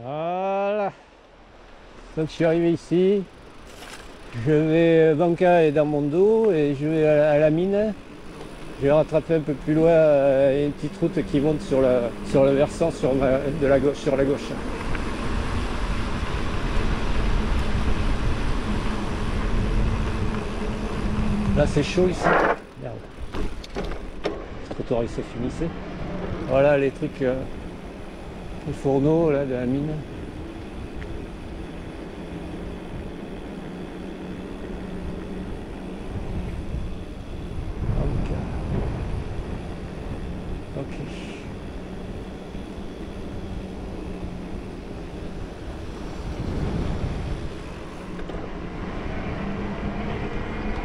Voilà. Donc je suis arrivé ici. Je vais, Banca est dans mon dos et je vais à la mine. Je vais rattraper un peu plus loin une petite route qui monte sur le versant de la gauche, sur la gauche. Là c'est chaud ici. Merde. Le trottoir il se finissait. Voilà les trucs, les fourneaux là, de la mine. Ok.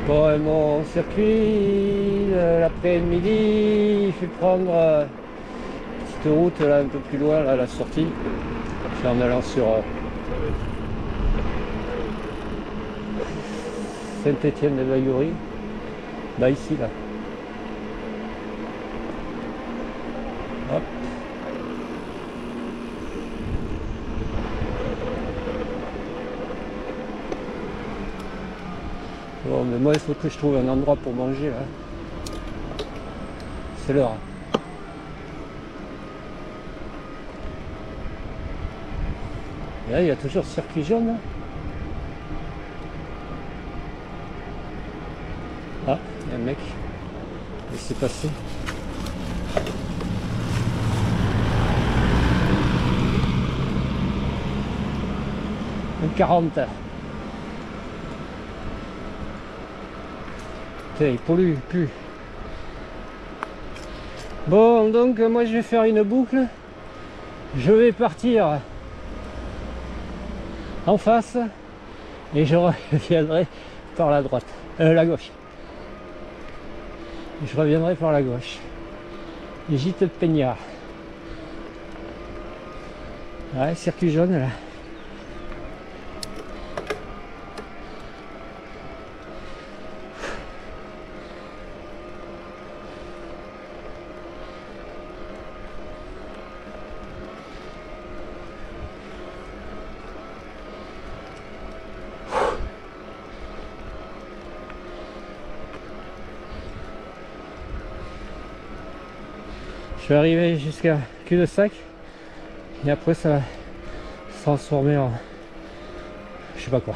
Bon, mon circuit, l'après-midi, il fait prendre une petite route là un peu plus loin, là, la sortie. Je suis en allant sur Saint-Étienne-de-Baïgoury. Bah ici là. Hop. Bon, mais moi il faut que je trouve un endroit pour manger là. C'est l'heure. Et là il y a toujours ce circuit jaune là. Ah, il y a un mec. Il s'est passé. Un 40. Putain, il pollue plus. Bon, donc moi je vais faire une boucle. Je vais partir en face et je reviendrai par la droite, la gauche. Je reviendrai par la gauche. Gîte de Peignard. Ouais, circuit jaune là. Je vais arriver jusqu'à cul-de-sac et après ça va se transformer en je sais pas quoi,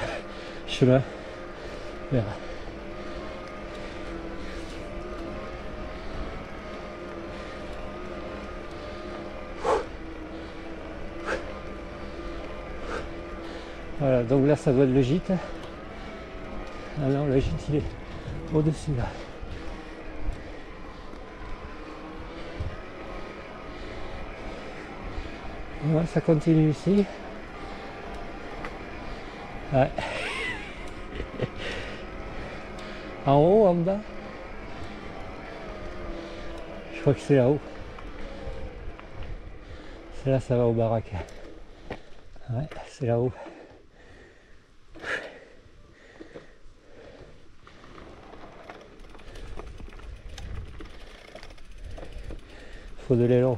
chemin vers. Voilà, donc là ça doit être le gîte. Ah non, le gîte il est au-dessus là. Ouais, ça continue ici. Ouais. En haut, en bas. Je crois que c'est là-haut. C'est là, ça va au baraque. Ouais, c'est là-haut. Faut de l'élan.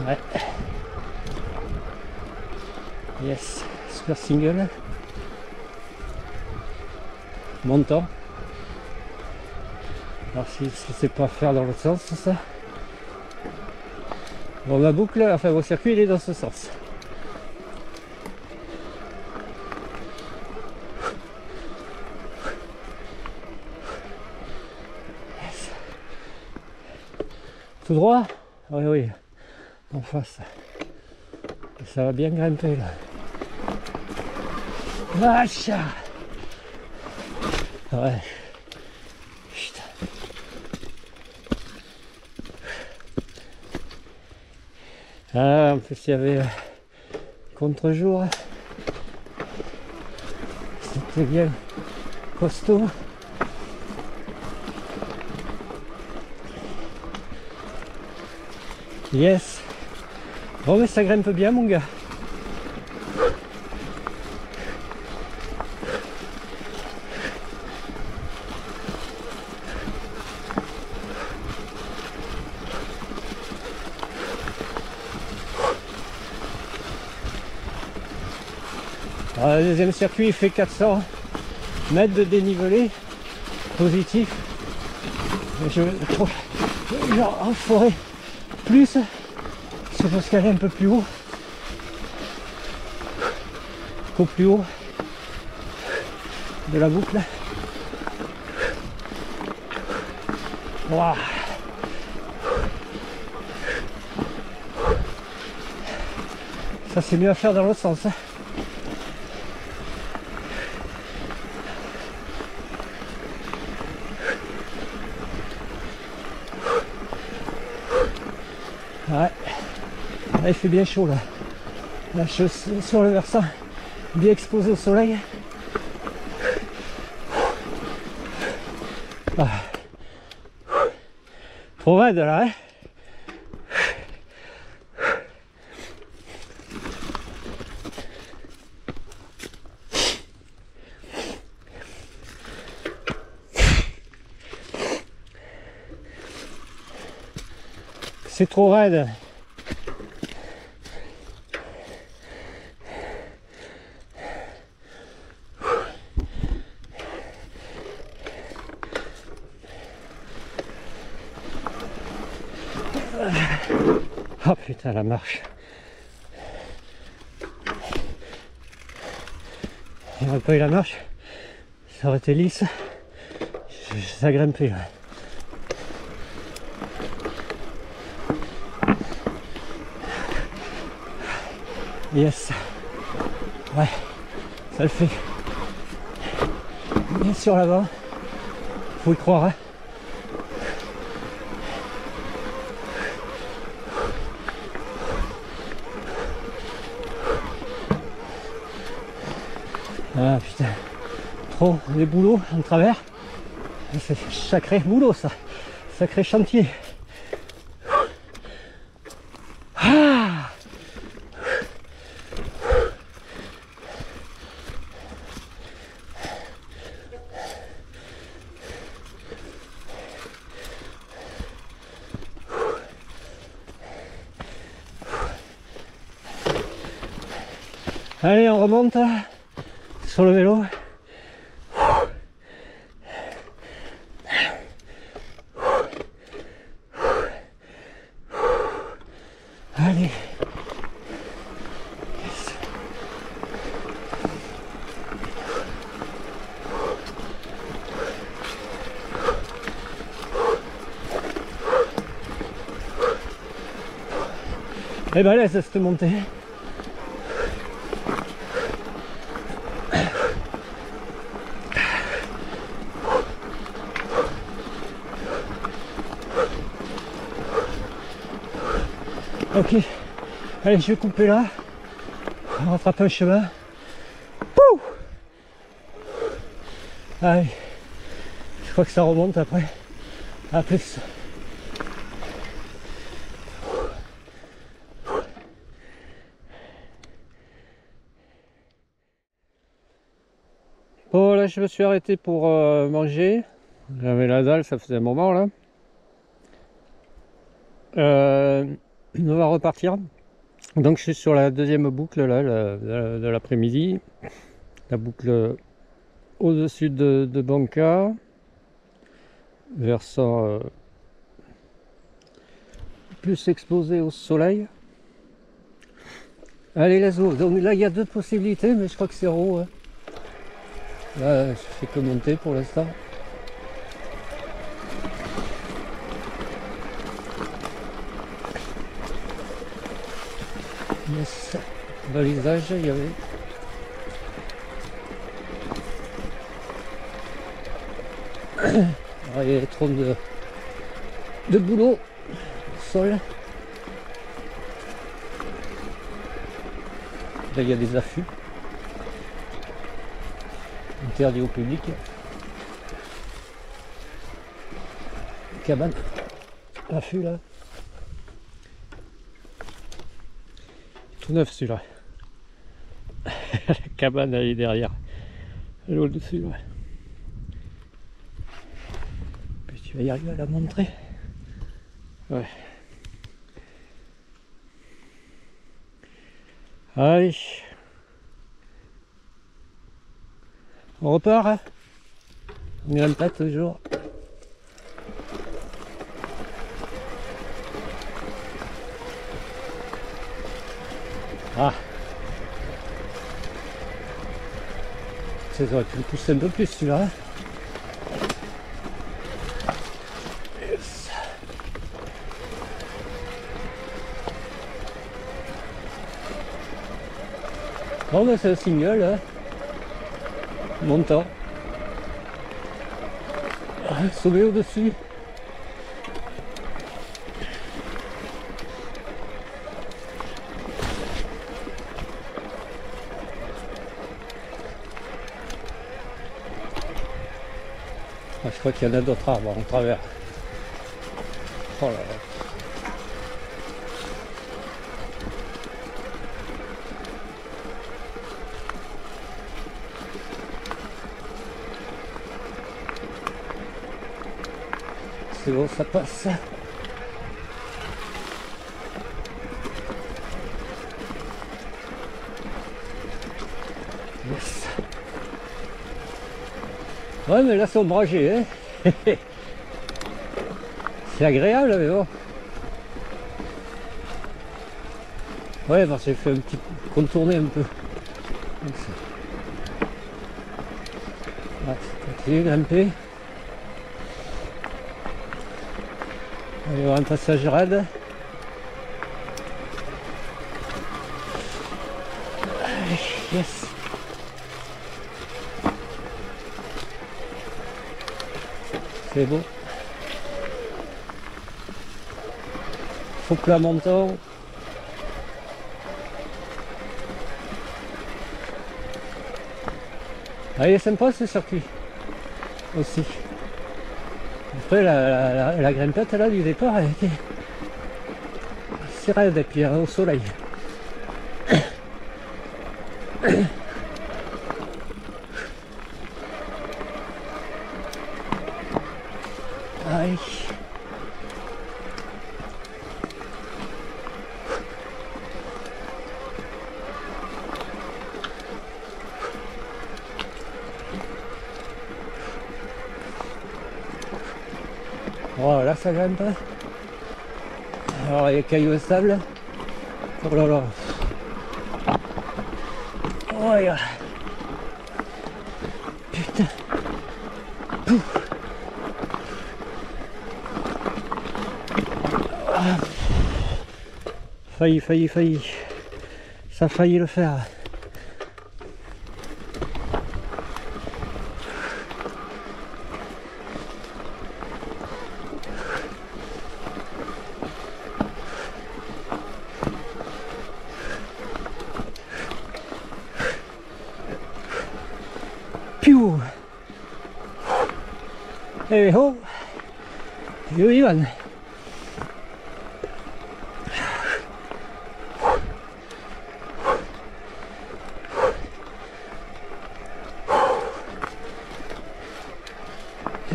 Ouais. Yes, super single. Montant. Alors si c'est pas faire dans l'autre sens ça. Bon, ma boucle, enfin mon circuit il est dans ce sens. Yes. Tout droit? Oui, oui. En face. Et ça va bien grimper là. Vache! Ouais. Putain. Ah, en plus il y avait contre-jour. C'était bien costaud. Yes. Bon mais ça grimpe bien mon gars. Alors, le deuxième circuit il fait 400 mètres de dénivelé positif. Je trouve genre en forêt plus, c'est parce qu'elle est un peu plus haut qu'au plus haut de la boucle. Wow. Ça c'est mieux à faire dans l'autre sens. Ouais. Là, il fait bien chaud là. Là je suis sur le versant, bien exposé au soleil. Ah. Trop raide là, hein. C'est trop raide. Oh putain la marche. Il n'y aurait pas eu la marche, ça aurait été lisse. Ça grimpait là. Yes. Ouais, ça le fait. Bien sûr là-bas. Faut y croire, hein. Ah putain, trop les boulots en travers, c'est sacré boulot ça, sacré chantier. Ah allez, on remonte sur le vélo. Allez. Yes. Et ben laisse cette montée. Ok, allez, je vais couper là, on rattrape un chemin. Pouh, allez, je crois que ça remonte après. À plus. Bon, là je me suis arrêté pour manger. J'avais la dalle, ça faisait un moment là. On va repartir. Donc je suis sur la deuxième boucle là, de l'après-midi. La boucle au-dessus de Banca. Versant plus exposé au soleil. Allez, let's go. Donc là il y a deux possibilités, mais je crois que c'est rond. Hein. Là je fais que monter pour l'instant. Yes. Balisage, il y avait. Alors, il y a trop de boulot au sol. Là il y a des affûts. Interdit au public. Cabane. Affût là. Tout neuf celui-là. La cabane elle est derrière. Elle est au-dessus là. Puis tu vas y arriver à la montrer. Ouais. Allez. On repart, hein? On grimpe pas toujours. Ah, ça aurait pu le pousser un peu plus celui-là. Hein. Yes. Bon ben c'est un single, hein. Montant. Sauvé au-dessus. Ah, je crois qu'il y en a d'autres arbres en travers. Oh là là. C'est bon, ça passe. Yes. Ouais, mais là, c'est ombragé, hein. C'est agréable, mais bon. Ouais, parce que j'ai fait un petit contourner un peu. Ouais, continuer de grimper. Il va y avoir un passage raide. Yes. C'est beau. Faut plat montant. Ah, il est sympa ce circuit aussi. Après la grimpette là du départ elle était assez raide et puis au soleil. Aïe. Voilà, ça grimpe. Alors il y a cailloux et sable. Oh là là. Oh là. Putain. Pouf. Ah. Failli. Ça a failli le faire. Piou. Eh oh. Yo Ivan.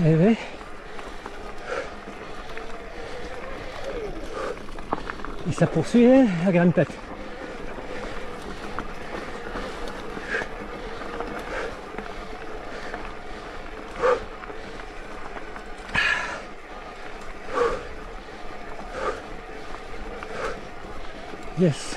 Eh oui. Et ça poursuit la grimpette. Yes.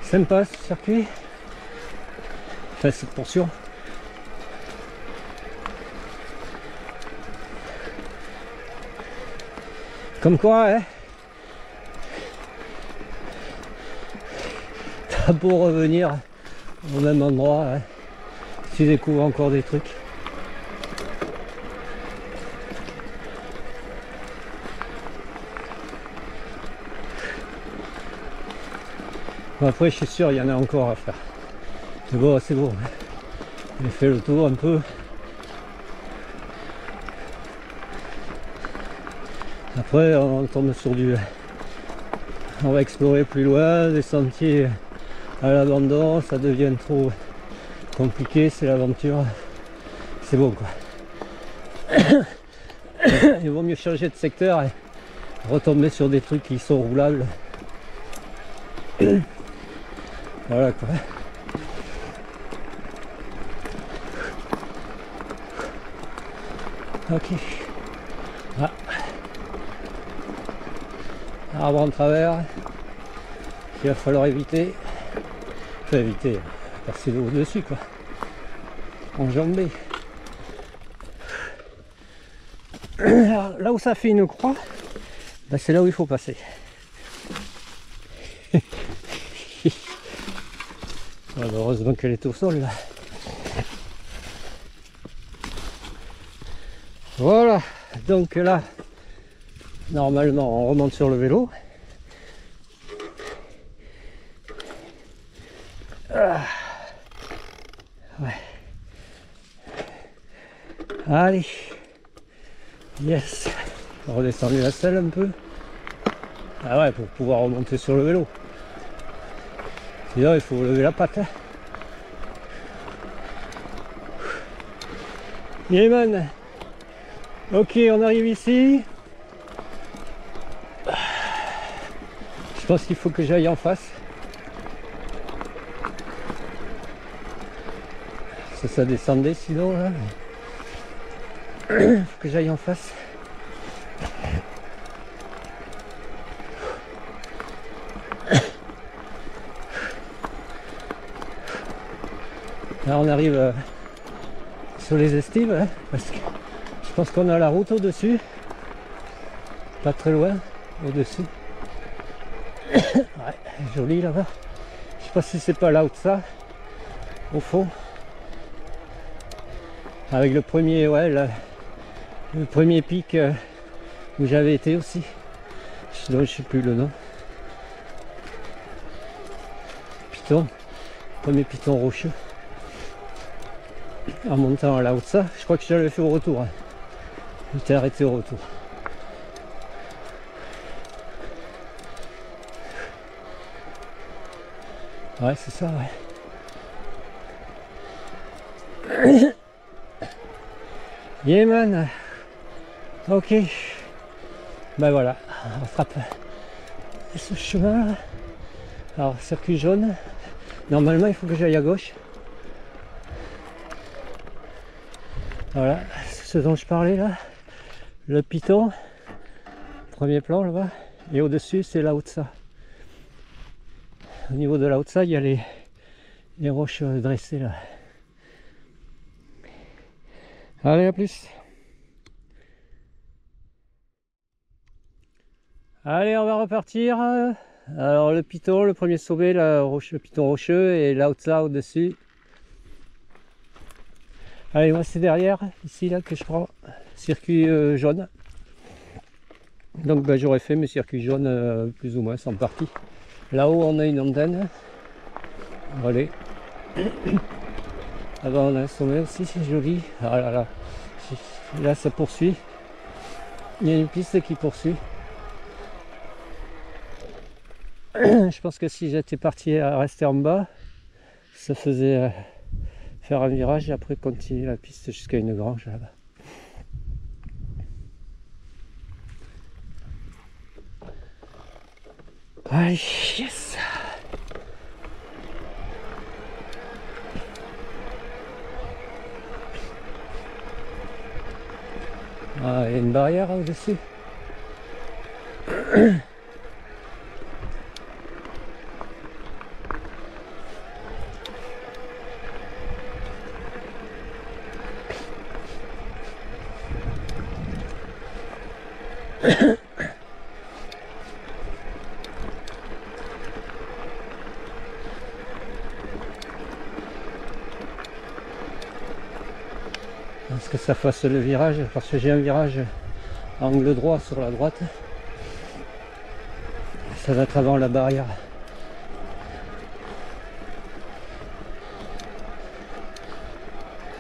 Sympa ce circuit. Enfin cette portion. Comme quoi, hein, t'as beau revenir au même endroit, hein, tu découvres encore des trucs. Bon, après, je suis sûr, il y en a encore à faire. C'est bon, c'est bon. J'ai fait le tour un peu. Après on tombe sur du... On va explorer plus loin, des sentiers à l'abandon, ça devient trop compliqué, c'est l'aventure. C'est bon quoi. Il vaut mieux changer de secteur et retomber sur des trucs qui sont roulables. Voilà quoi. Ok. Ah. Arbre en travers. Il va falloir éviter. Enfin éviter. Passer au-dessus quoi. Enjamber. Alors, là où ça fait une croix, ben c'est là où il faut passer. Alors, heureusement qu'elle est au sol là. Voilà, donc là, normalement on remonte sur le vélo. Ah. Ouais. Allez. Yes. On redescend la selle un peu. Ah ouais, pour pouvoir remonter sur le vélo. Sinon il faut lever la patte. Hein. Yeman. Ok, on arrive ici. Je pense qu'il faut que j'aille en face. Ça descendait sinon là. Il faut que j'aille en face. Là on arrive sur les estives hein, parce que je pense qu'on a la route au-dessus. Pas très loin au-dessus. Ouais, joli là-bas. Je sais pas si c'est pas là ou ça au fond. Avec le premier, ouais, le premier pic où j'avais été aussi. Je sais plus le nom. Piton, premier piton rocheux. En montant là haut de ça, je crois que je l'avais fait au retour. Hein. J'étais arrêté au retour. Ouais, c'est ça, ouais. Yeah man. Ok. Ben voilà, on frappe ce chemin là. Alors, circuit jaune. Normalement, il faut que j'aille à gauche. Voilà, c'est ce dont je parlais là. Le piton. Premier plan là-bas. Et au-dessus, c'est la Haute-Ça. Au niveau de la Haute-Ça, il y a les roches dressées là. Allez, à plus. Allez, on va repartir. Alors le piton, le premier sommet, le piton rocheux et la Haute-Ça au-dessus. Allez, moi c'est derrière, ici là que je prends. Circuit jaune. Donc ben, j'aurais fait mes circuits jaunes plus ou moins sans partie. Là-haut on a une antenne. Allez. Là-bas on a un sommet aussi, c'est joli. Ah là là. Là ça poursuit. Il y a une piste qui poursuit. Je pense que si j'étais parti à rester en bas, ça faisait faire un virage et après continuer la piste jusqu'à une grange là-bas. Allez, yes! Ah, il y a une barrière au-dessus. Est-ce que ça fasse le virage? Parce que j'ai un virage angle droit sur la droite. Ça va être avant la barrière.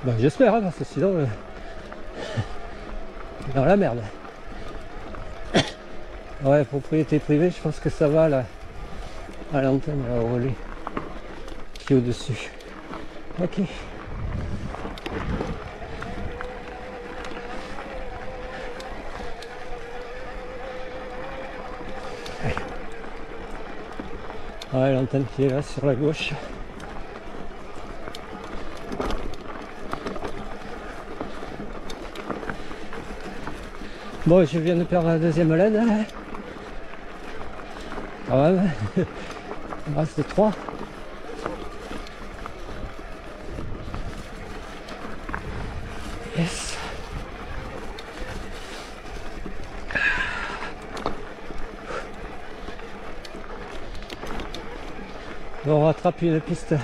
Ben, j'espère, hein, parce que sinon, dans la merde. Ouais, propriété privée, je pense que ça va là. À l'antenne, là, au relais. Qui est au-dessus. Ok. Ouais, l'antenne qui est là sur la gauche. Bon, je viens de perdre la deuxième LED. Quand même. Il reste 3. Yes. Bon, on rattrape une piste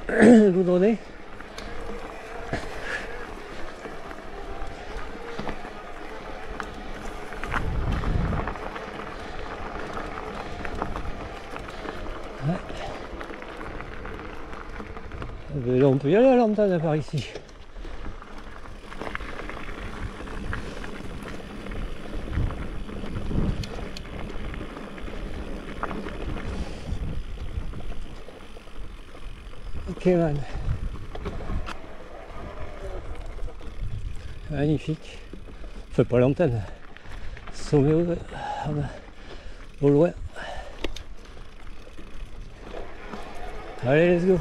goudronnée. Ouais. On peut y aller à l'antenne par ici. Ok man. Magnifique. Enfin pas l'antenne. Sommet au loin. Allez, let's go.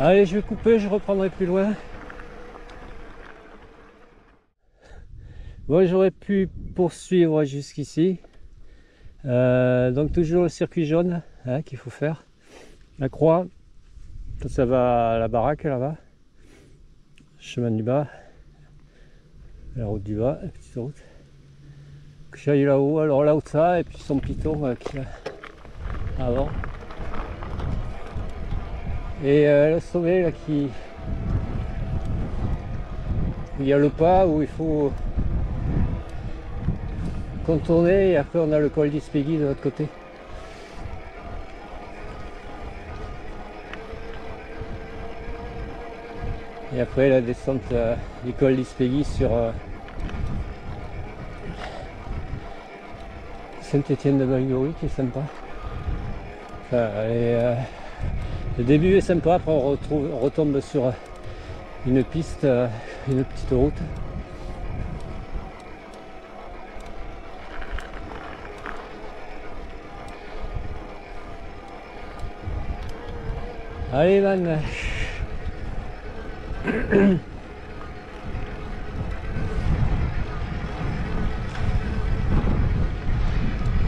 Allez, je vais couper, je reprendrai plus loin. Bon, j'aurais pu poursuivre jusqu'ici. Donc toujours le circuit jaune hein, qu'il faut faire. La croix, ça va à la baraque là-bas. Chemin du bas. La route du bas, la petite route. Que j'aille là-haut, alors là-haut de ça, et puis son piton qui est avant. Et le sommet là qui... Il y a le pas où il faut contourner et après on a le col d'Ispegui de l'autre côté. Et après la descente du col d'Ispegui sur Saint-Étienne-de-Baïgorry qui est sympa. Enfin, le début est sympa, après on retombe sur une piste, une petite route. Allez man.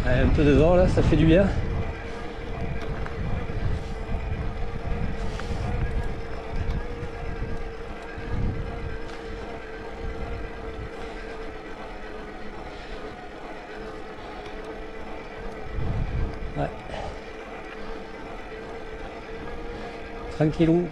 Un peu de vent là, ça fait du bien. Ouais. Tranquillou.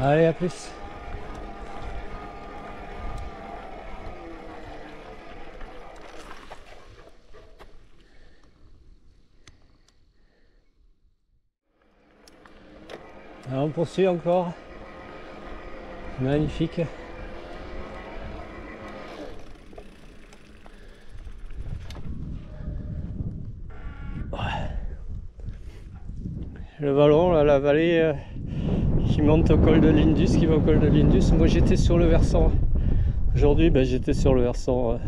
Allez, à plus. Alors on poursuit encore. Magnifique. Le vallon, là, la vallée qui monte au col de l'Indus, qui va au col de l'Indus. Moi j'étais sur le versant. Aujourd'hui j'étais sur le versant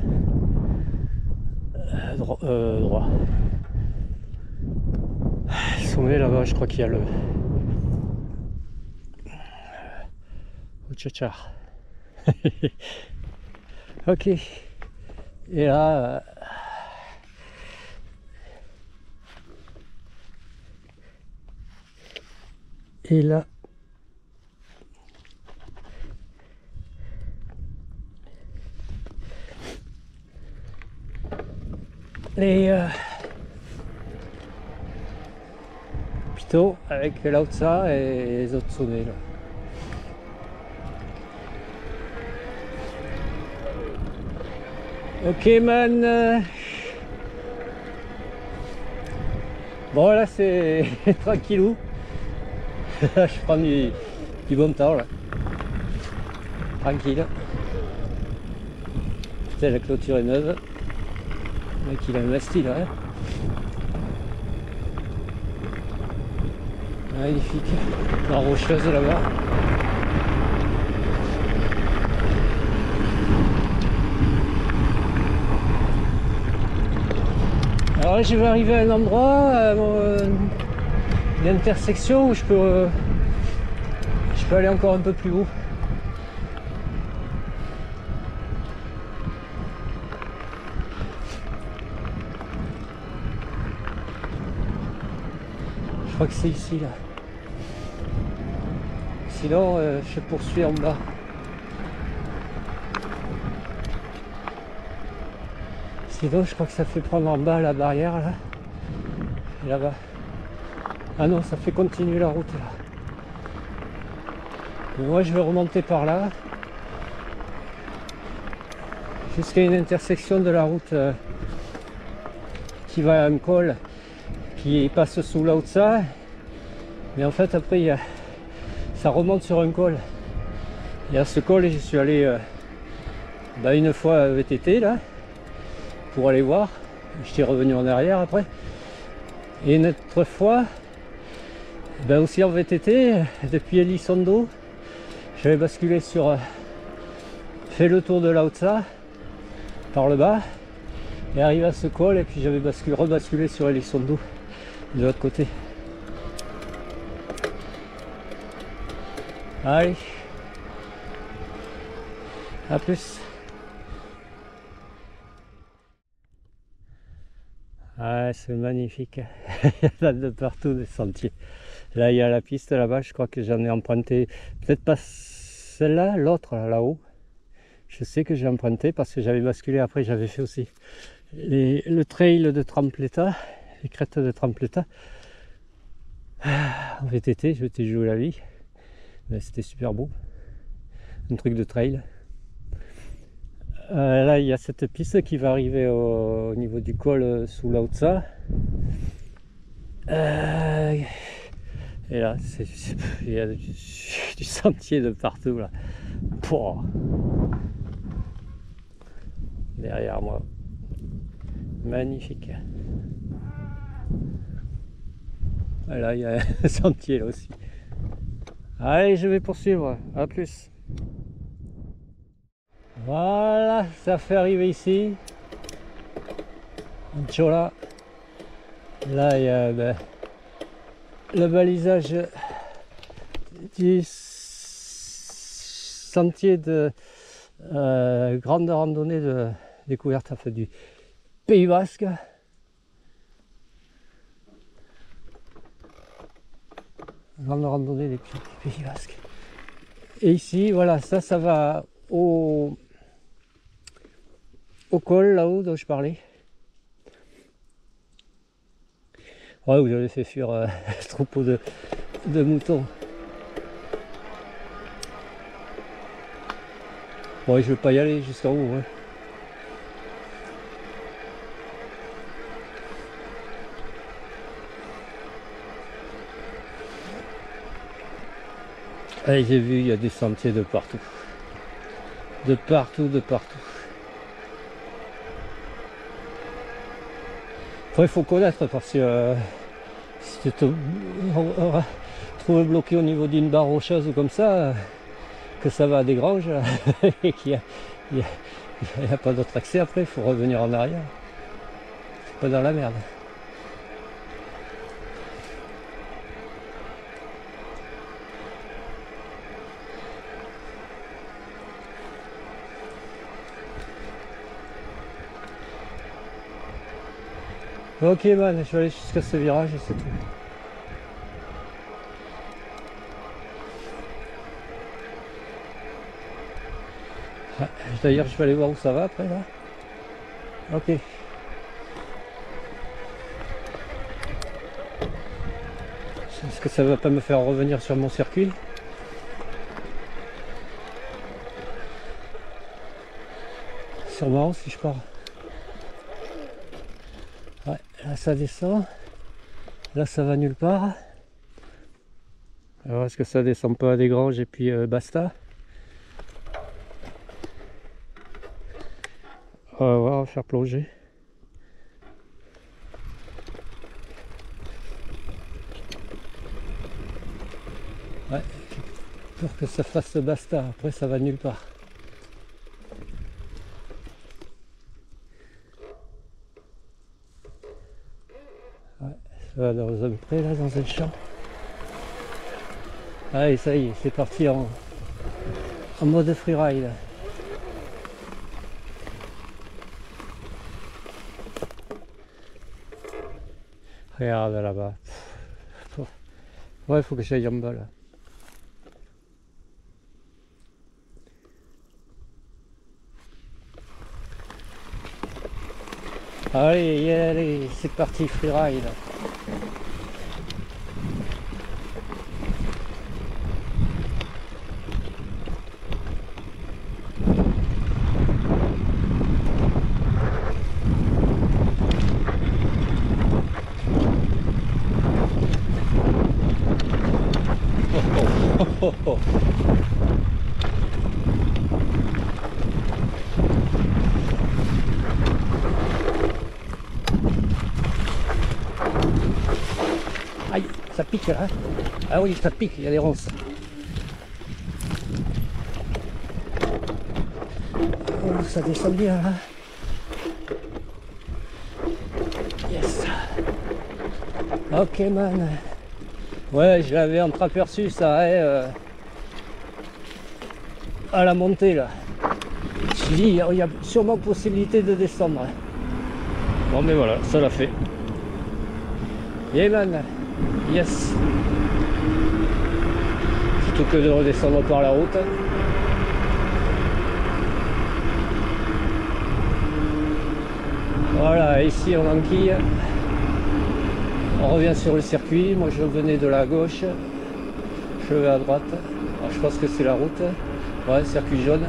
droit. Le sommet là-bas, je crois qu'il y a le Tchachar. Ok. Et là et là Quito avec Laoza et Zotsune là. Ok man. Bon là c'est tranquillou. Je prends du bon temps là. Tranquille. Putain, la clôture est neuve. Le mec il a investi là. Hein. Magnifique. La rocheuse là-bas. Alors là je vais arriver à un endroit, une intersection où je peux aller encore un peu plus haut. Je crois que c'est ici là. Sinon je poursuis en bas. Sinon je crois que ça fait prendre en bas la barrière là. Et là-bas. Ah non, ça fait continuer la route là. Et moi je vais remonter par là. Jusqu'à une intersection de la route qui va à un col qui passe sous Laoza. Mais en fait après ça remonte sur un col. Et à ce col j'y suis allé une fois VTT là. Pour aller voir, j'étais revenu en arrière après, et une autre fois aussi en VTT depuis Elizondo, j'avais basculé sur fait le tour de Laoza par le bas et arrivé à ce col, et puis j'avais rebasculé sur Elizondo de l'autre côté. Allez, à plus. Ah, c'est magnifique. Il y en a de partout des sentiers. Là, il y a la piste là-bas. Je crois que j'en ai emprunté. Peut-être pas celle-là, l'autre là-haut. Je sais que j'ai emprunté parce que j'avais basculé. Après, j'avais fait aussi le trail de Trampleta, les crêtes de Trampleta. En VTT, je m'étais joué la vie. Mais c'était super beau. Un truc de trail. Là il y a cette piste qui va arriver au niveau du col sous Laoza. Et là il y a du sentier de partout là. Pouah. Derrière moi. Magnifique. Là il y a un sentier là aussi. Allez, je vais poursuivre. À plus. Voilà, ça fait arriver ici. Chola. Là, il y a le balisage du sentier de grande randonnée de découverte du Pays Basque. Grande randonnée des Pays Basques. Et ici, voilà, ça va au col là-haut dont je parlais. Ouais, vous avez fait fuir un troupeau de moutons. Bon, je vais pas y aller jusqu'en haut. Hein. Allez, j'ai vu, il y a des sentiers de partout. De partout, de partout. Après, il faut connaître parce que si tu te trouves bloqué au niveau d'une barre rocheuse ou comme ça, que ça va à des granges et qu'il n'y a pas d'autre accès après, il faut revenir en arrière. C'est pas dans la merde. Ok man, je vais aller jusqu'à ce virage et c'est tout. D'ailleurs je vais aller voir où ça va après là. Ok. Est-ce que ça va pas me faire revenir sur mon circuit? Sûrement si je pars. Ouais, là ça descend. Là ça va nulle part. Alors est-ce que ça descend pas à des granges et puis basta? On va faire plonger. Ouais, j'ai peur que ça fasse basta, après ça va nulle part. Ouais, ça va dans un pré là, dans un champ. Allez, ça y est, c'est parti en mode freeride. Regarde là-bas. Ouais, il faut que j'aille en bas là. Allez, allez, c'est parti, freeride. Oh, oh. Aïe, ça pique là. Ah oui, ça pique, il y a des ronces. Oh, ça descend bien là. Yes. Ok man. Ouais, je l'avais entreaperçu ça à la montée là. Je dis, il y a sûrement possibilité de descendre. Bon mais voilà, ça l'a fait. Yeah man. Yes. Plutôt que de redescendre par la route. Voilà, ici on enquille. On revient sur le circuit. Moi je venais de la gauche. Je vais à droite. Alors, je pense que c'est la route. Ouais, circuit jaune.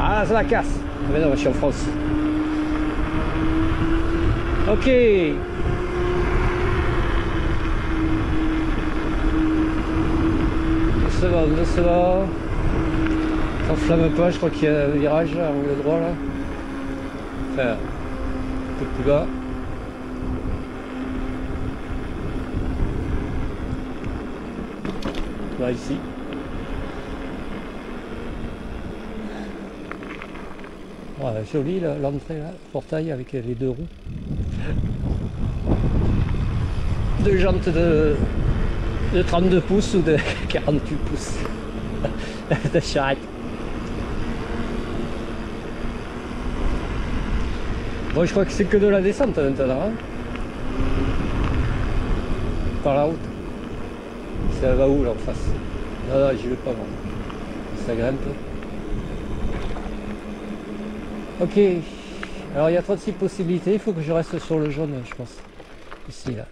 Ah, ça la casse. Mais non, je suis en France. Ok. Doucement, doucement. T'enflamme pas, je crois qu'il y a un virage à angle droit là. Enfin, un peu plus bas. Là, ici. Ouais, joli l'entrée là, portail avec les deux roues. Deux jantes de 32 pouces ou de 48 pouces de charrette. Bon, je crois que c'est que de la descente maintenant, hein, par la route. Ça va où là en face? Non, non, j'y vais pas moi. Ça grimpe. Ok. Alors il y a 36 possibilités, il faut que je reste sur le jaune, je pense. Ici là.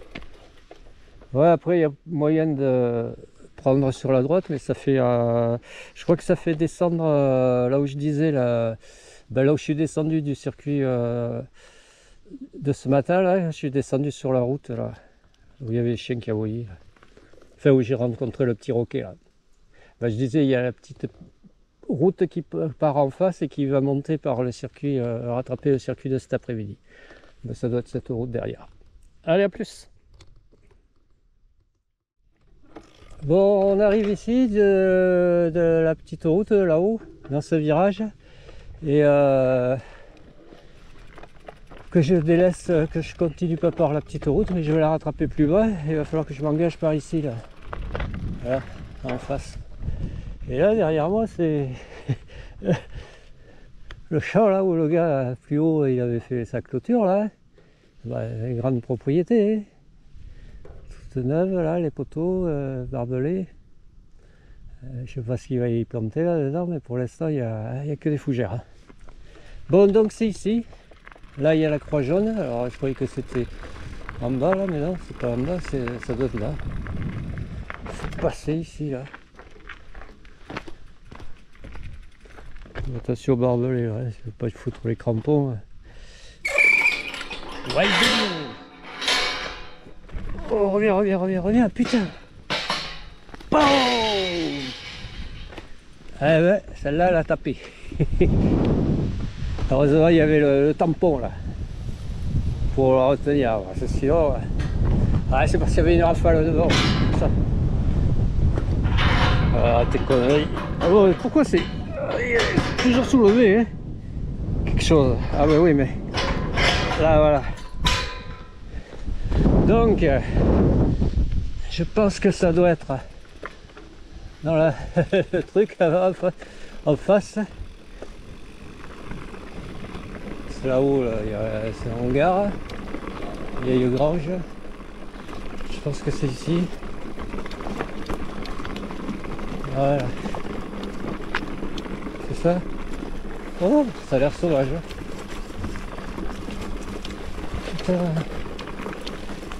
Ouais, après il y a moyen de prendre sur la droite, mais ça fait... je crois que ça fait descendre là où je disais, là, ben, là où je suis descendu du circuit de ce matin, là, je suis descendu sur la route, là, où il y avait les chiens qui aboyaient. Enfin, où j'ai rencontré le petit roquet, là. Ben, je disais, il y a la petite route qui part en face et qui va monter par le circuit, rattraper le circuit de cet après-midi. Ben, ça doit être cette route derrière. Allez, à plus! Bon, on arrive ici de la petite route là-haut, dans ce virage, et que je délaisse, que je continue pas par la petite route, mais je vais la rattraper plus bas. Il va falloir que je m'engage par ici, là, voilà, en face. Et là, derrière moi, c'est le champ là où le gars plus haut, il avait fait sa clôture là. Ben, une grande propriété. Hein. Neuve là, les poteaux barbelés. Je sais pas ce qu'il va y planter là dedans, mais pour l'instant il n'y a que des fougères. Hein. Bon, donc c'est ici. Là il y a la croix jaune. Alors je croyais que c'était en bas là, mais non, c'est pas en bas, ça doit être là. passer ici là. Attention au barbelé, ouais, je vais pas te foutre les crampons. Ouais, oh, reviens, putain. Boum. Ah ouais, celle-là, elle a tapé. Heureusement, il y avait le tampon là pour la retenir. C'est sûr. Ah, c'est parce qu'il y avait une rafale devant. Ça. Ah, tes conneries. Ah bon, pourquoi c'est toujours soulevé, hein? Quelque chose. Ah bah oui, mais là, voilà. Donc, je pense que ça doit être dans le truc en face. C'est là-haut, là, c'est un hangar, vieille grange. Je pense que c'est ici. Voilà. C'est ça. Oh, ça a l'air sauvage. Putain.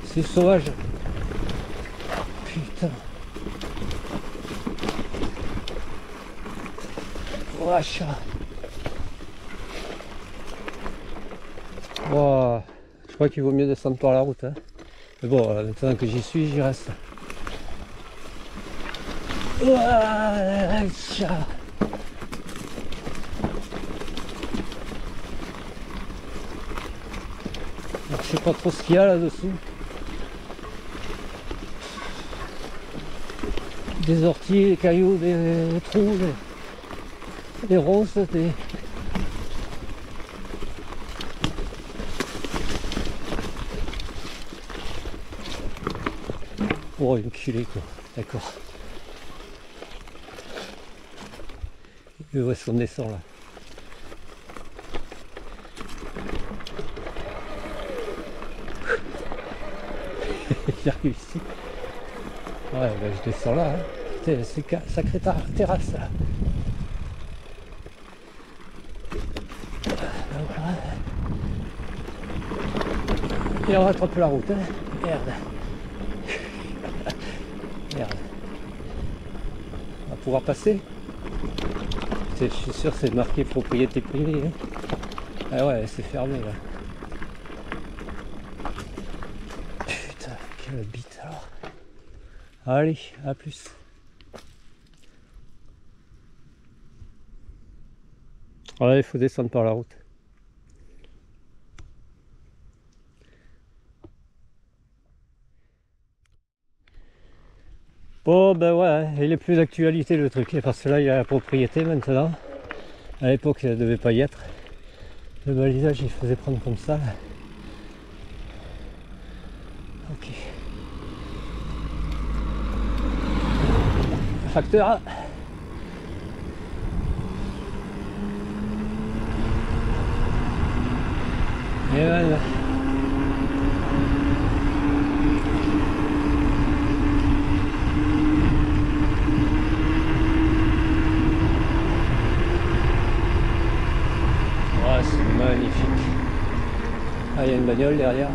C'est sauvage. Putain. Wesh. Wow. Je crois qu'il vaut mieux descendre par la route. Hein. Mais bon, maintenant que j'y suis, j'y reste. Wesh. Alors, je sais pas trop ce qu'il y a là-dessous. Des orties, des cailloux, des trous, des ronces, des... Oh, une culée quoi, d'accord. Où est-ce qu'on descend là? J'arrive ici. Ouais, ben je descends là. Hein. C'est sacrée terrasse là. Et on rattrape la route. Hein. Merde. Merde. On va pouvoir passer. Je suis sûr que c'est marqué propriété privée. Hein. Ah ouais, c'est fermé là. Putain, quelle bite alors. Allez, à plus. Ouais, il faut descendre par la route. Bon ben ouais, il est plus d'actualité le truc, parce que là il y a la propriété maintenant. À l'époque il ne devait pas y être. Le balisage il faisait prendre comme ça. Ok. Facteur. Et voilà. Ouais, c'est magnifique. Ah, il y a une bagnole derrière.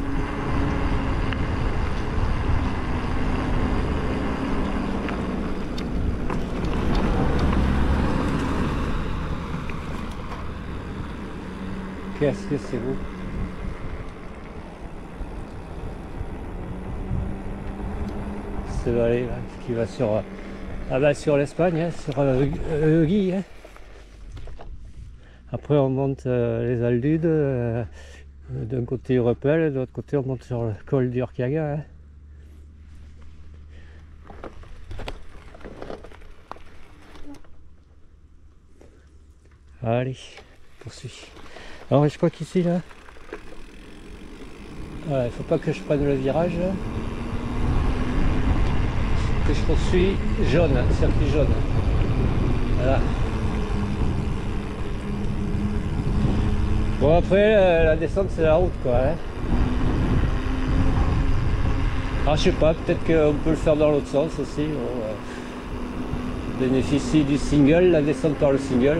Qu'est-ce que c'est beau. Ce valet là, qui va sur, sur l'Espagne, hein, sur Guy. Hein. Après on monte les Aldudes, d'un côté Repel, de l'autre côté on monte sur le col d'Urquiaga. Hein. Allez, poursuis. Alors je crois qu'ici là, il faut pas que je prenne le virage. Là. Que je poursuis jaune, circuit jaune. Voilà. Bon après la descente c'est la route quoi. Hein. Alors je sais pas, peut-être qu'on peut le faire dans l'autre sens aussi. On bénéficie du single, la descente par le single.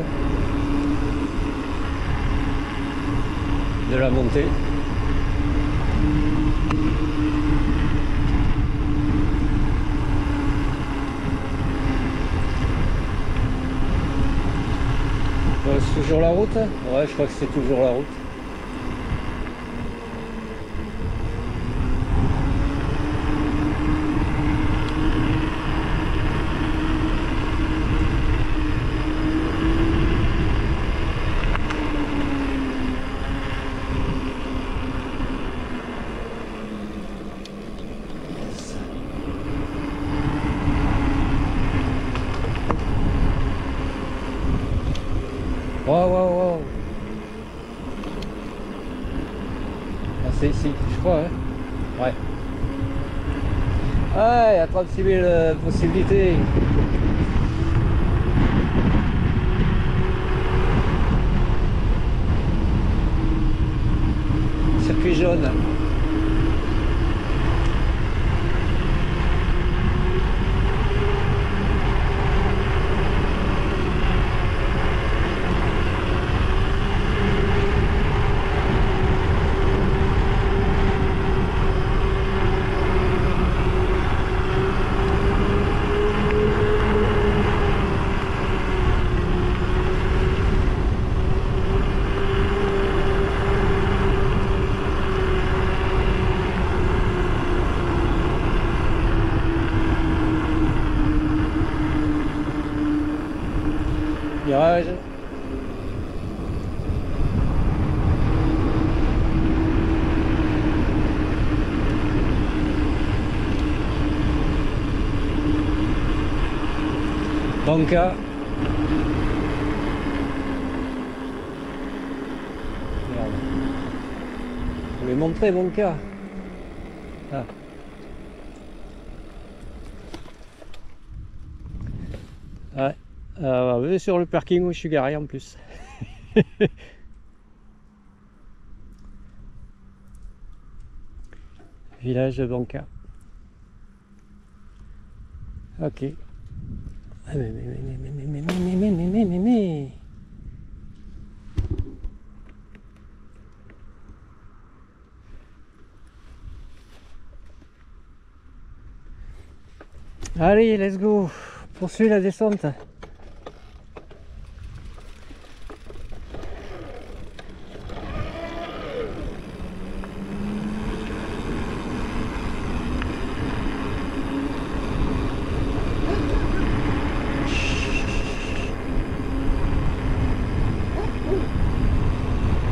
De la montée. toujours la route? Ouais, je crois que c'est toujours la route. Waouh, waouh, waouh. Ah, c'est ici, je crois, hein. Ouais. Ah, il y a 36 000 possibilités. Circuit jaune. Virage. Banca. Merde. Je voulais montrer Banca. Ah. Ouais. Sur le parking où je suis garé en plus. Village de Banca. Ok. Mais. Allez, let's go. Poursuis la descente.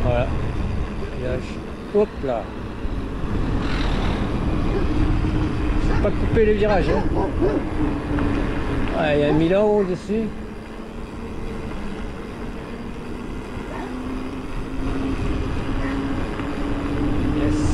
Voilà. Hop là. Faut pas couper les virages. Hein. Ouais, il y a 1000 ans au-dessus. Yes.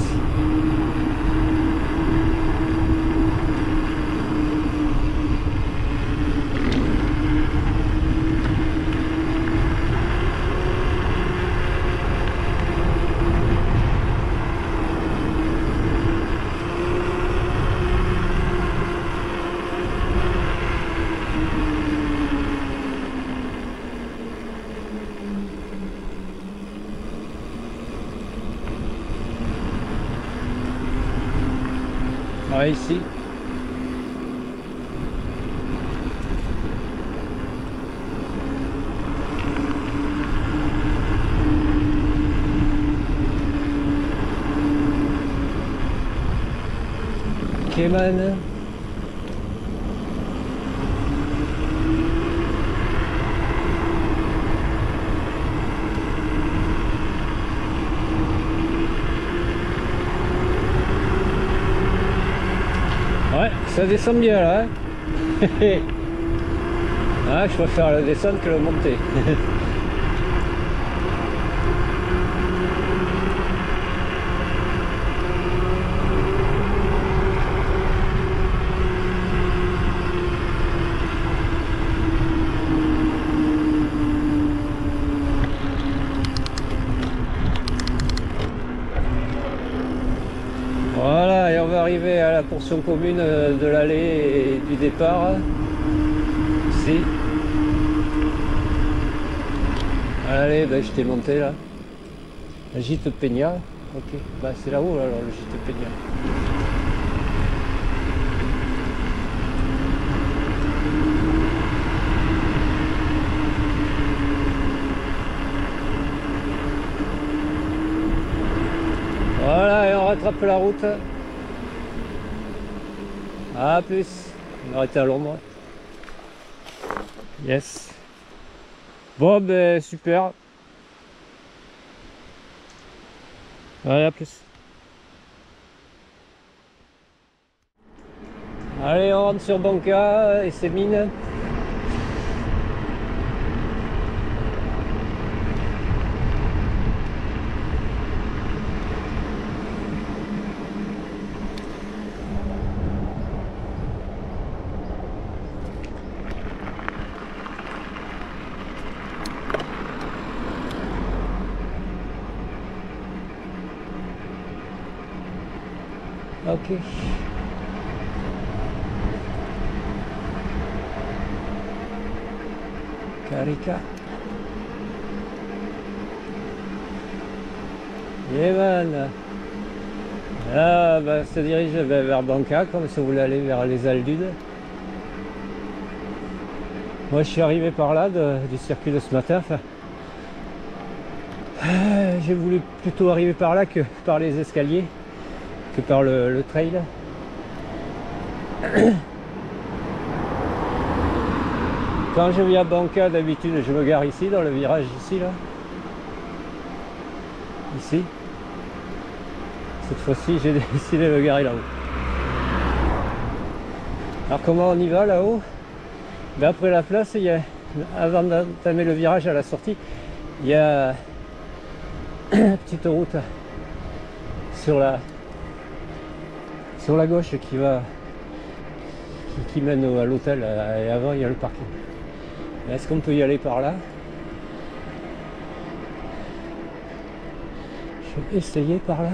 Ouais, ici. Cayman. Ouais, ça descend bien là. Hein. Ah, je préfère la descente que la montée. Voilà, et on va arriver à la portion commune de l'allée et du départ. Ici. Allez, ben, je t'ai monté là. La gîte Peña. Ok, bah c'est là-haut alors le gîte Peña. Voilà, et on rattrape la route. A plus. On va arrêter à l'ombre. Yes. Bon, ben super. Allez, à plus. Allez, on rentre sur Banca et ses mines. Ok. Carica. Et man. Là, bah, se dirige vers Banca, comme si vous voulez aller vers les Aldudes. Moi, je suis arrivé par là du circuit de ce matin. Enfin, j'ai voulu plutôt arriver par là que par les escaliers, que par le trail. Quand je viens à Banca, d'habitude, je me gare ici, dans le virage ici, là. Ici. Cette fois-ci, j'ai décidé de me garer là-haut. Alors comment on y va là-haut? Ben, après la place, il y a, avant d'entamer le virage à la sortie, il y a une petite route sur la gauche qui mène à l'hôtel, et avant il y a le parking. Est-ce qu'on peut y aller par là? Je vais essayer par là.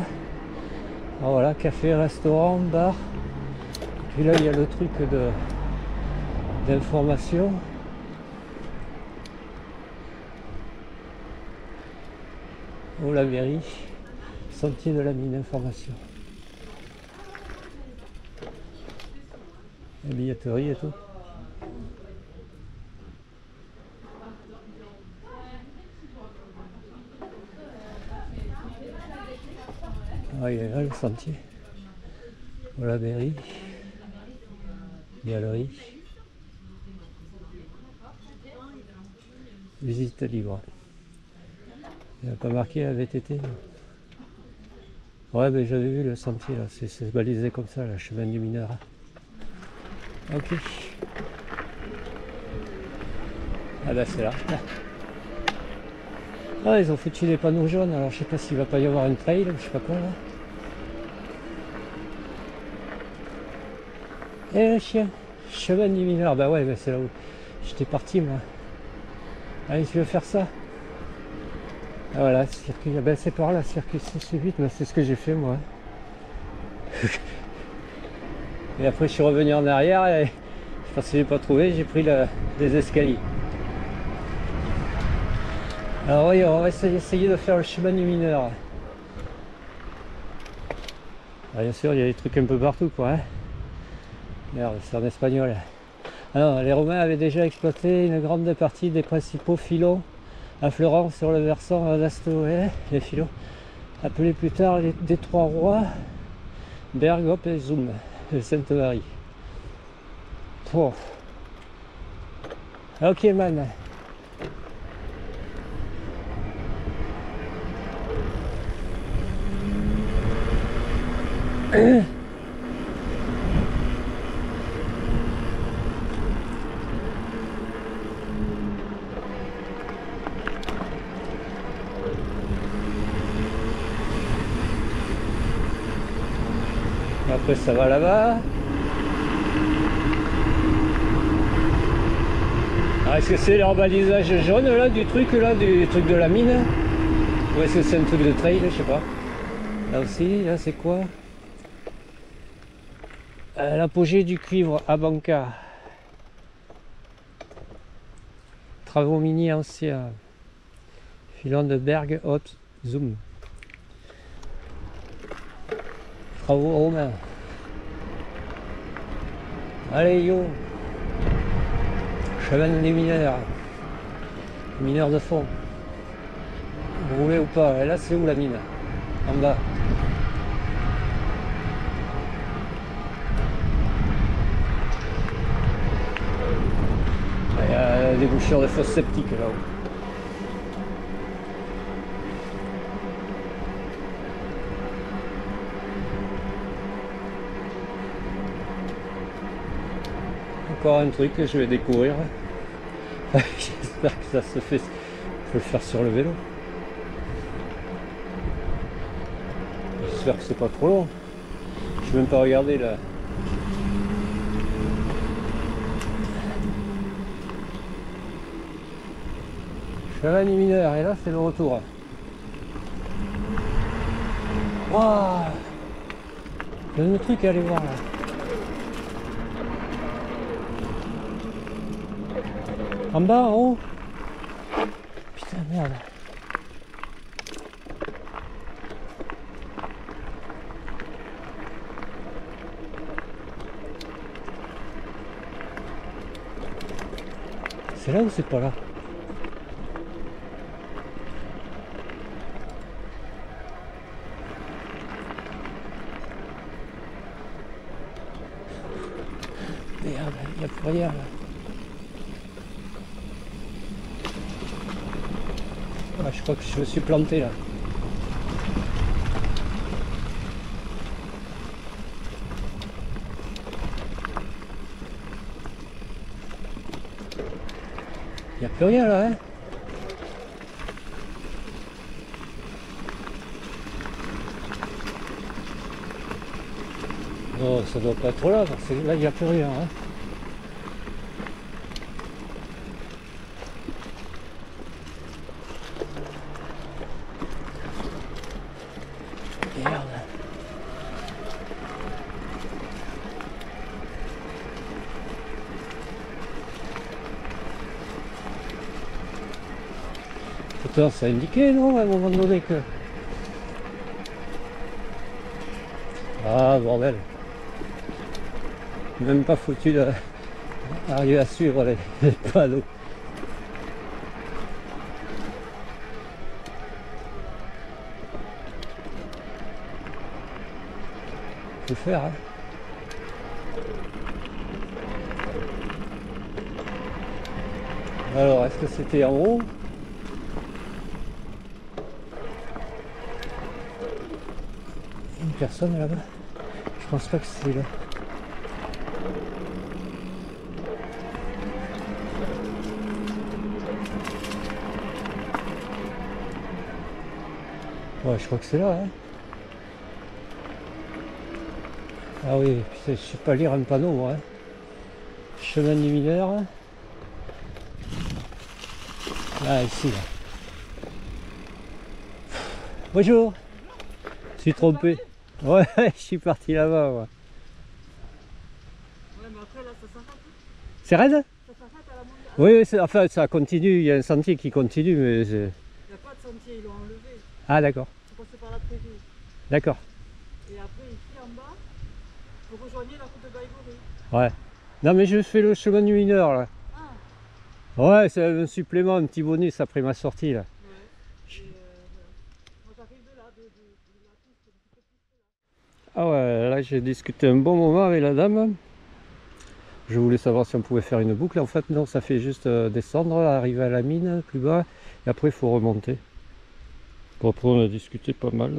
Alors voilà, café, restaurant, bar. Puis là il y a le truc d'information. Oh, la mairie, sentier de la mine, information. La billetterie et tout. Ah, il est là le sentier. Voilà, mairie. Galerie. Visite libre. Il n'y a pas marqué la VTT. Ouais, mais j'avais vu le sentier là, c'est balisé comme ça, le chemin du mineur. Ok. Ah bah c'est là. Ah, ils ont foutu des panneaux jaunes, alors je sais pas s'il va pas y avoir une trail ou je sais pas quoi là. Et le chien, chemin du mineur, bah ouais, bah c'est là où j'étais parti moi. Allez, tu veux faire ça? Ah voilà, circuit, ben c'est par là, circuit 6-8, mais c'est ce que j'ai fait moi. Et après je suis revenu en arrière et je pense que j'ai pas trouvé, j'ai pris des escaliers. Alors oui, on va essayer de faire le chemin du mineur. Alors, bien sûr, il y a des trucs un peu partout quoi. Hein. Merde, c'est en espagnol. Alors, les Romains avaient déjà exploité une grande partie des principaux filons affleurant sur le versant d'Astoé, les filons, appelés plus tard les trois rois, Berg, Hop et Zoom, de Sainte-Marie. Oh. Ok man. Après ça va là-bas. Est-ce que c'est l'embalisage jaune là du truc de la mine? Ou est-ce que c'est un truc de trail? Je sais pas. Là aussi, là c'est quoi? L'apogée du cuivre à Banca. Travaux miniers anciens. Filon de Berg, Hop, Zoom. Travaux romains. Allez yo. Chemin des mineurs. Mineurs de fond. Vous voulez ou pas? Et là c'est où la mine? En bas. des bouchures de fosse septique là-haut. Encore un truc que je vais découvrir. J'espère que ça se fait. Je peux le faire sur le vélo. J'espère que c'est pas trop long. Je vais même pas regarder là. Chavannes mineur et là c'est le retour. Waouh, il y a un truc à aller voir là. En bas, en haut. Putain merde. C'est là ou c'est pas là? Merde, il n'y a plus rien là. Ah, je crois que je me suis planté là. Il n'y a plus rien là, hein? Non, ça doit pas être là, parce que là il n'y a plus rien, hein? Merde. Pourtant ça indiquait, non, à un moment donné que... Ah bordel. Même pas foutu d'arriver à suivre les panneaux. Faut le faire, hein. Alors, est-ce que c'était en haut? Une personne là-bas? Je pense pas que c'est là. Ouais, je crois que c'est là, hein. Ah oui, putain, je sais pas lire un panneau, hein. Chemin du mineur. Ah, ici, là. Bonjour. Je suis trompé. Ouais, je suis parti là-bas, ouais. Ouais, mais après, là, ça s'arrête. C'est raide? Ça s'arrête à la montagne. Oui, enfin, ça continue, il y a un sentier qui continue, mais... Il n'y a pas de sentier, ils l'ont enlevé. Ah, d'accord. C'est passé par la prairie. D'accord. Et après, ici, en bas, vous rejoignez la route de Baïgoré. Ouais. Non, mais je fais le chemin du mineur, là. Ah, Ouais, c'est un supplément, un petit bonus après ma sortie, là. ouais. Et moi, j'arrive de là, de la piste, un petit peu plus là. Ah ouais, là, j'ai discuté un bon moment avec la dame. Je voulais savoir si on pouvait faire une boucle. En fait, non, ça fait juste descendre, arriver à la mine, plus bas, et après, il faut remonter. Bon, après, on a discuté pas mal.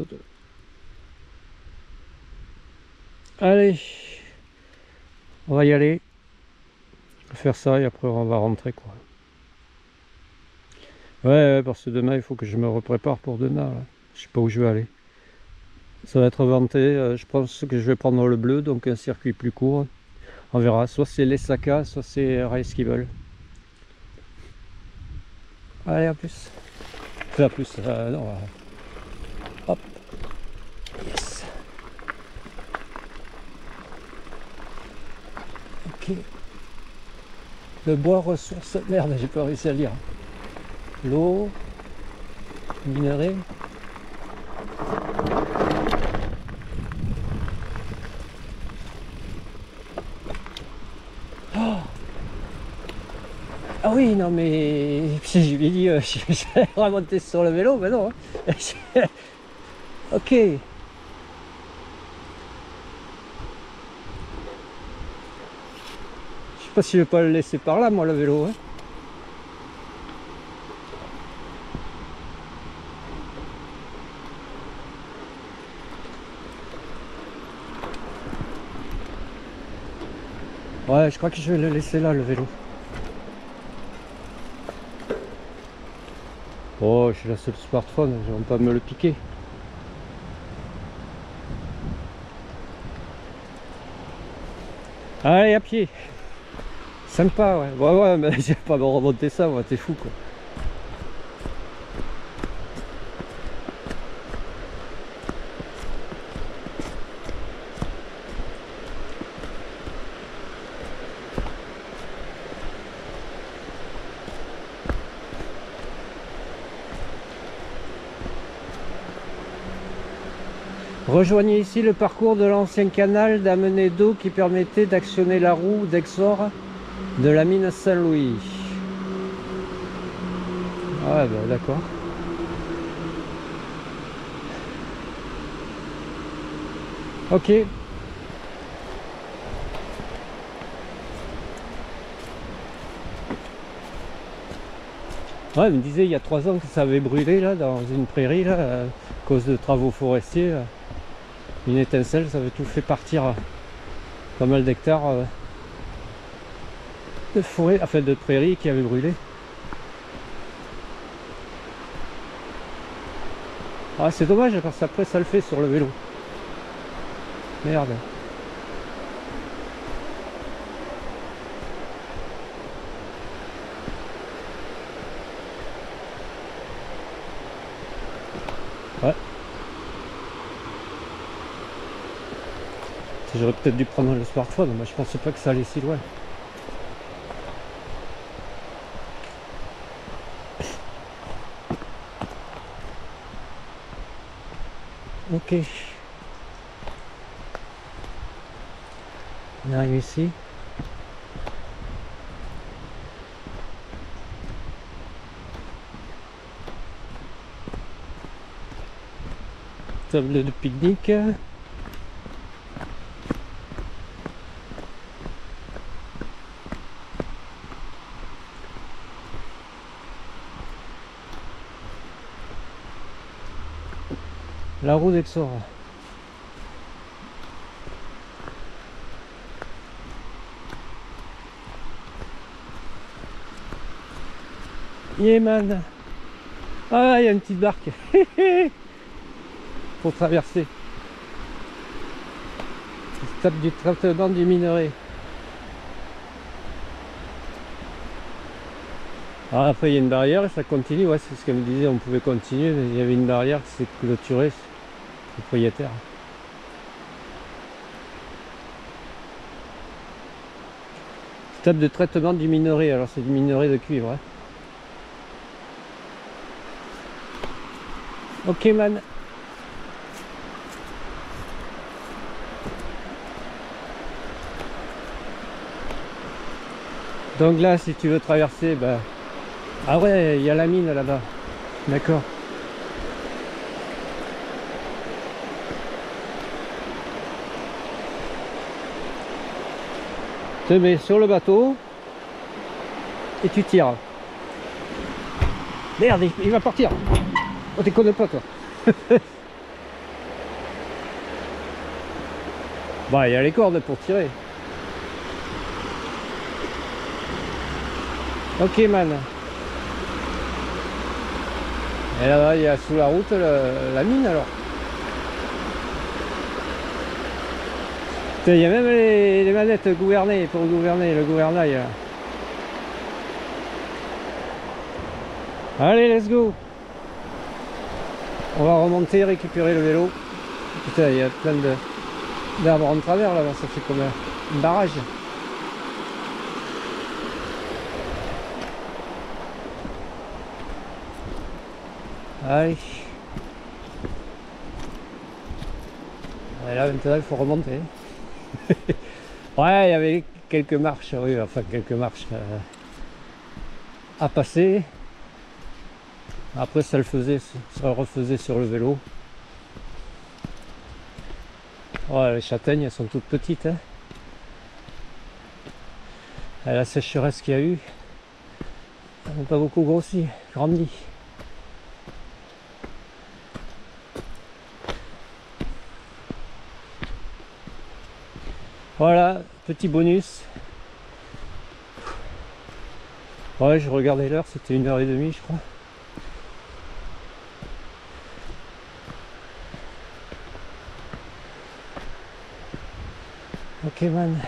Allez, on va y aller. On va faire ça et après, on va rentrer, quoi. Ouais, parce que demain, il faut que je me reprépare pour demain, là. Je sais pas où je vais aller. Ça va être venté. Je pense que je vais prendre le bleu, donc un circuit plus court. On verra, soit c'est les Saka, soit c'est Race qui veulent. Allez, à plus. Enfin, à plus, non. Hop. Yes. Ok. Le bois ressource. Merde, j'ai pas réussi à lire. L'eau. Minerai. Ah oui, non mais je lui ai dit je vais remonter sur le vélo, mais non. Hein. Ok. Je sais pas si je vais pas le laisser par là, moi, le vélo. Hein. Ouais, je crois que je vais le laisser là, le vélo. Oh, je suis là sur le smartphone, ils vont pas me le piquer. Allez, à pied. Sympa, ouais. Ouais, ouais, mais j'ai pas me remonter ça, moi, t'es fou, quoi. Rejoignez ici le parcours de l'ancien canal d'amener d'eau qui permettait d'actionner la roue d'Exor de la mine Saint-Louis. Ah bah d'accord. Ok. Ouais, il me disait il y a 3 ans que ça avait brûlé là dans une prairie là, à cause de travaux forestiers. Une étincelle, ça avait tout fait partir pas mal d'hectares de forêt, enfin de prairies qui avaient brûlé. Ah c'est dommage parce qu'après ça le fait sur le vélo. Merde. Ouais. J'aurais peut-être dû prendre le smartphone, moi je pensais pas que ça allait si loin. Ok. On arrive ici. Table de pique-nique. La roue d'Exor. Yeah man. Ah il y a une petite barque. Pour traverser. Étape du traitement du minerai. Alors après il y a une barrière et ça continue, ouais c'est ce qu'elle me disait, on pouvait continuer mais il y avait une barrière qui s'est clôturée, propriétaire. Étape de traitement du minerai, alors c'est du minerai de cuivre. Hein. Ok man. Donc là si tu veux traverser, bah... Ah ouais, il y a la mine là-bas. D'accord. Tu te mets sur le bateau et tu tires. Merde, il va partir. Oh, tu connais pas toi. Bah, il y a les cordes pour tirer. Ok man. Et là-bas, il y a sous la route la mine alors. Il y a même les manettes gouvernées pour gouverner le gouvernail. Là. Allez, let's go. On va remonter, récupérer le vélo. Putain, il y a plein d'arbres en travers là-bas, ça fait comme un barrage. Allez. Et là maintenant il faut remonter. Ouais, il y avait quelques marches, oui, enfin quelques marches à passer. Après ça le refaisait sur le vélo. Ouais, les châtaignes elles sont toutes petites. Hein. Et la sécheresse qu'il y a eu, elles n'ont pas beaucoup grossi, grandi. Voilà, petit bonus. Ouais, je regardais l'heure, c'était 1h30 je crois. Ok man.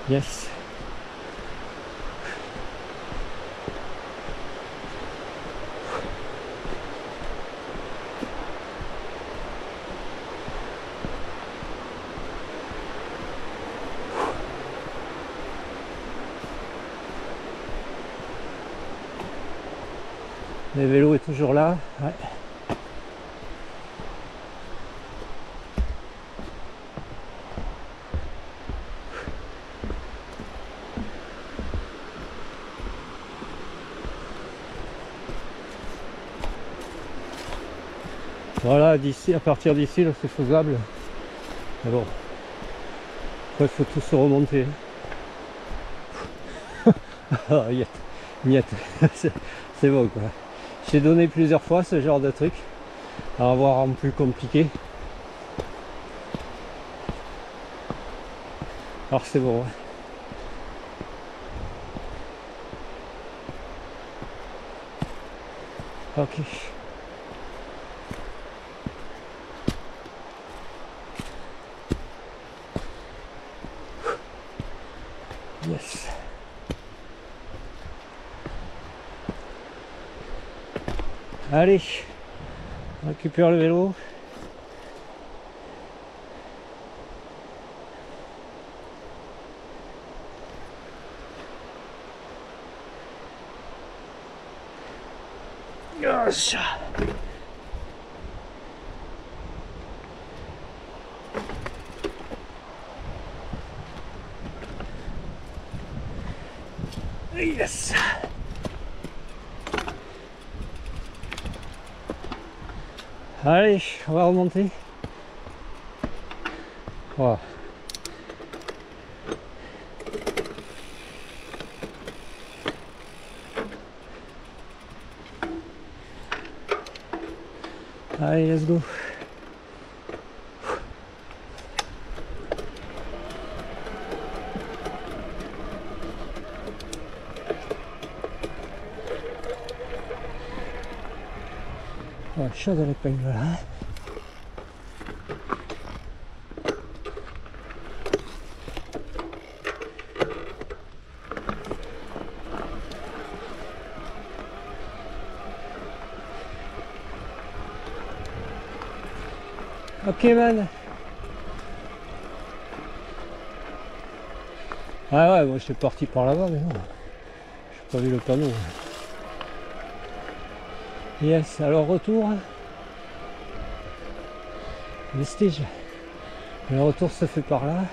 Yes. Le vélo est toujours là. Ouais. Voilà, d'ici, à partir d'ici, là c'est faisable. Mais bon, après il faut tout se remonter. Ah, niet. C'est bon quoi. J'ai donné plusieurs fois ce genre de truc. À voir en plus compliqué. Alors c'est bon. Ok. Yes. Allez, on récupère le vélo. Yes. Yes. Allez, on va remonter. Voilà. Allez, let's go. Oh, chaud de l'épingle là. Ok man. Ah ouais, moi je suis parti par là-bas mais non. J'ai pas vu le panneau. Yes, alors retour. Vestige. Le retour se fait par là.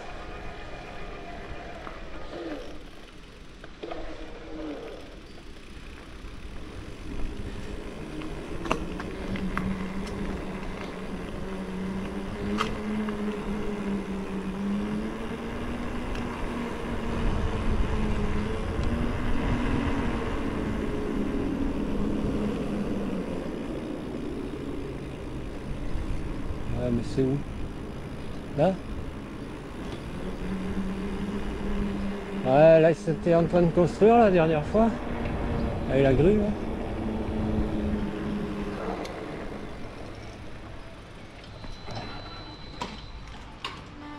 Ouais, mais c'est où? Là? Ouais, là ils étaient en train de construire la dernière fois. Avec la grue là.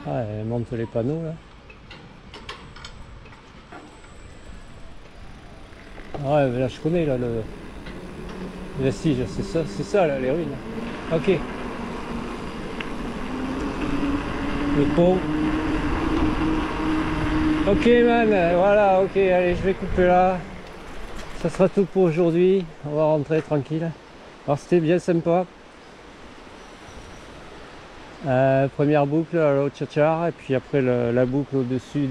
Ah, elle monte les panneaux là. Ouais, mais là je connais là le vestige, c'est ça là, les ruines. Ok. Le pont. Ok man, voilà, ok, allez, je vais couper là. Ça sera tout pour aujourd'hui. On va rentrer tranquille. Alors c'était bien sympa. Première boucle à l'Otchachar et puis après la boucle au-dessus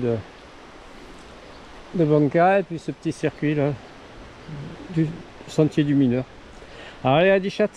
de Banca et puis ce petit circuit là du sentier du mineur. Allez, à 10 chats.